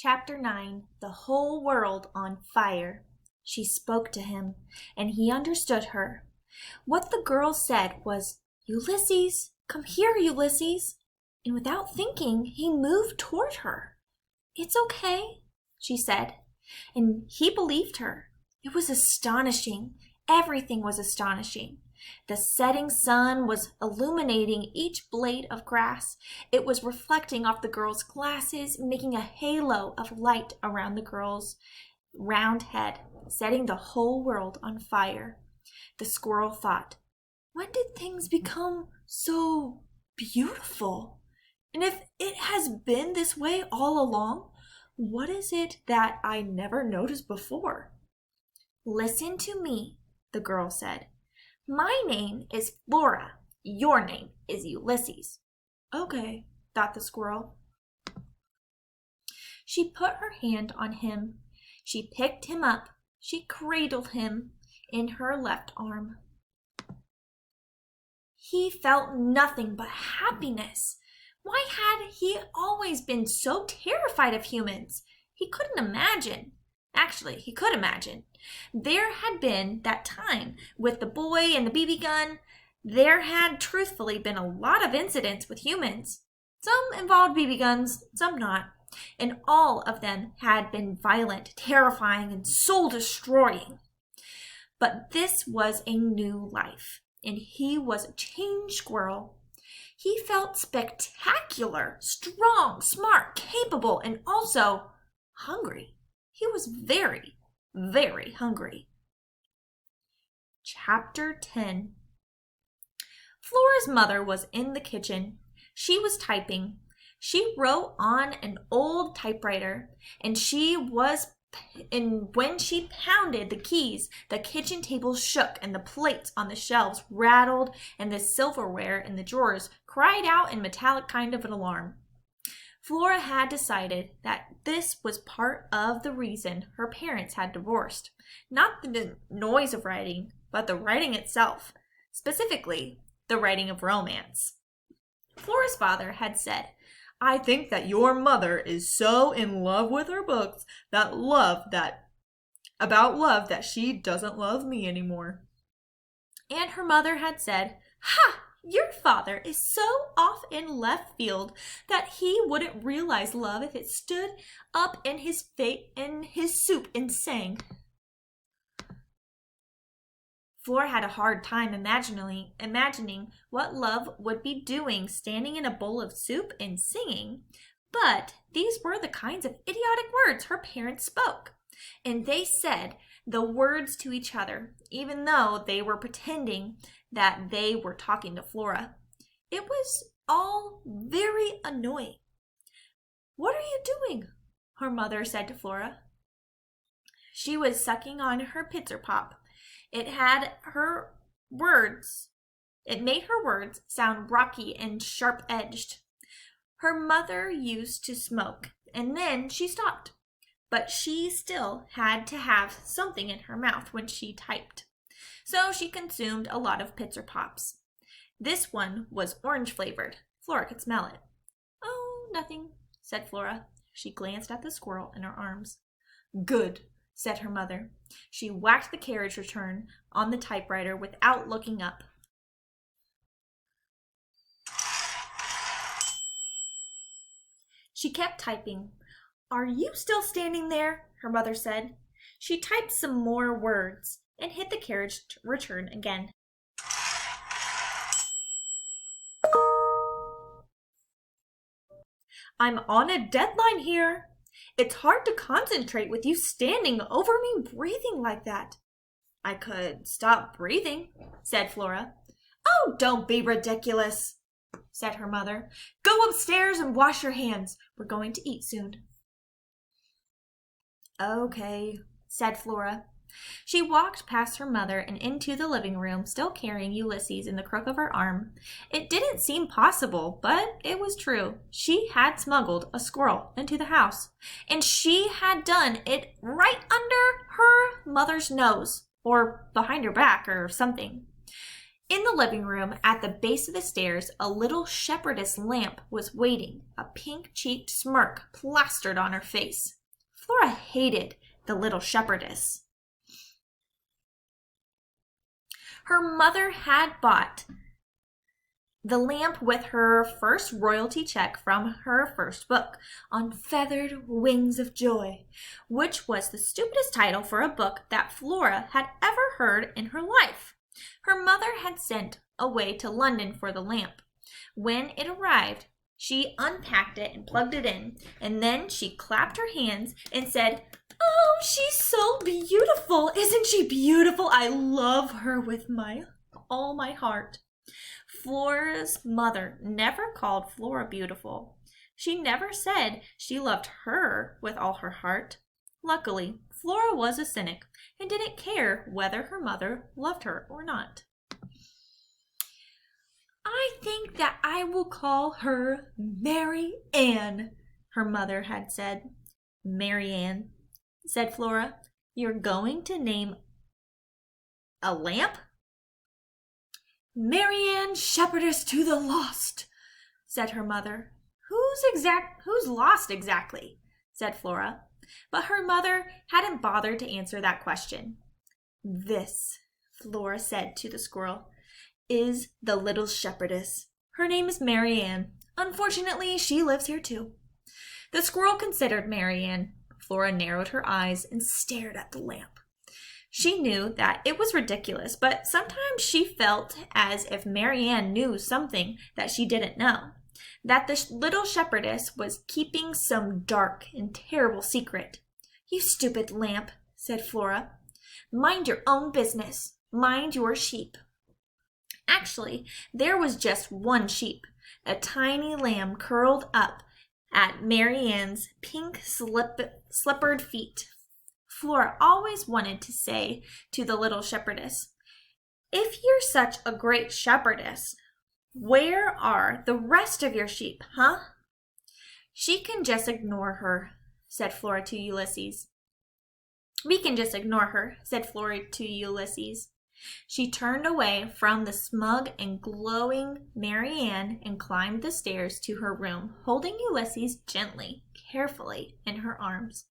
Chapter 9 The Whole World on Fire. She spoke to him, and he understood her. What the girl said was, "Ulysses, come here, Ulysses." And without thinking, he moved toward her. "It's okay," she said, and he believed her. It was astonishing. Everything was astonishing. The setting sun was illuminating each blade of grass. It was reflecting off the girl's glasses, making a halo of light around the girl's round head, setting the whole world on fire. The squirrel thought, when did things become so beautiful? And if it has been this way all along, what is it that I never noticed before? Listen to me, the girl said. My name is Flora. Your name is Ulysses. Okay, thought the squirrel. She put her hand on him. She picked him up. She cradled him in her left arm. He felt nothing but happiness. Why had he always been so terrified of humans? He couldn't imagine. Actually, he could imagine. There had been that time with the boy and the BB gun. There had truthfully been a lot of incidents with humans. Some involved BB guns, some not. And all of them had been violent, terrifying, and soul-destroying. But this was a new life, and he was a changed squirrel. He felt spectacular, strong, smart, capable, and also hungry. He was very, very hungry. Chapter 10. Flora's mother was in the kitchen. She was typing. She wrote on an old typewriter, and when she pounded the keys, the kitchen table shook, and the plates on the shelves rattled, and the silverware in the drawers cried out in metallic kind of an alarm. Flora had decided that this was part of the reason her parents had divorced. Not the noise of writing, but the writing itself. Specifically, the writing of romance. Flora's father had said, I think that your mother is so in love with her books about love that she doesn't love me anymore. And her mother had said, Ha! Your father is so off in left field that he wouldn't realize love if it stood up in his soup and sang. Flora had a hard time imagining what love would be doing standing in a bowl of soup and singing, but these were the kinds of idiotic words her parents spoke, and they said the words to each other, even though they were pretending that they were talking to Flora. It was all very annoying. What are you doing? Her mother said to Flora. She was sucking on her Pitzer Pop. It made her words sound rocky and sharp-edged. Her mother used to smoke, and then she stopped. But she still had to have something in her mouth when she typed. So she consumed a lot of Pitzer Pops. This one was orange-flavored. Flora could smell it. Oh, nothing, said Flora. She glanced at the squirrel in her arms. Good, said her mother. She whacked the carriage return on the typewriter without looking up. She kept typing. Are you still standing there? Her mother said. She typed some more words and hit the carriage return again. I'm on a deadline here. It's hard to concentrate with you standing over me breathing like that. I could stop breathing, said Flora. Oh, don't be ridiculous, said her mother. Go upstairs and wash your hands. We're going to eat soon. Okay, said Flora. She walked past her mother and into the living room, still carrying Ulysses in the crook of her arm. It didn't seem possible, but it was true. She had smuggled a squirrel into the house, and she had done it right under her mother's nose, or behind her back, or something. In the living room, at the base of the stairs, a little shepherdess lamp was waiting, a pink-cheeked smirk plastered on her face. Flora hated the little shepherdess. Her mother had bought the lamp with her first royalty check from her first book, On Feathered Wings of Joy, which was the stupidest title for a book that Flora had ever heard in her life. Her mother had sent away to London for the lamp. When it arrived, she unpacked it and plugged it in, and then she clapped her hands and said, "Oh, she's so beautiful! Isn't she beautiful? I love her with all my heart." Flora's mother never called Flora beautiful. She never said she loved her with all her heart. Luckily, Flora was a cynic and didn't care whether her mother loved her or not. "I think that I will call her Mary Ann," her mother had said. "Mary Ann," said Flora. "You're going to name a lamp?" "Mary Ann, shepherdess to the lost," said her mother. Who's lost exactly?" said Flora. But her mother hadn't bothered to answer that question. "This," Flora said to the squirrel, "is the little shepherdess. Her name is Mary Ann. Unfortunately, she lives here too." The squirrel considered Mary Ann. Flora narrowed her eyes and stared at the lamp. She knew that it was ridiculous, but sometimes she felt as if Mary Ann knew something that she didn't know, that the little shepherdess was keeping some dark and terrible secret. "You stupid lamp," said Flora. "Mind your own business. Mind your sheep." Actually, there was just one sheep, a tiny lamb curled up at Mary Ann's pink slippered feet. Flora always wanted to say to the little shepherdess, "If you're such a great shepherdess, where are the rest of your sheep, huh?" "She can just ignore her," said Flora to Ulysses. "We can just ignore her," said Flora to Ulysses. She turned away from the smug and glowing Mary Ann and climbed the stairs to her room, holding Ulysses gently, carefully in her arms.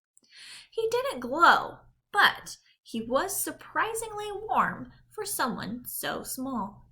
He didn't glow, but he was surprisingly warm for someone so small.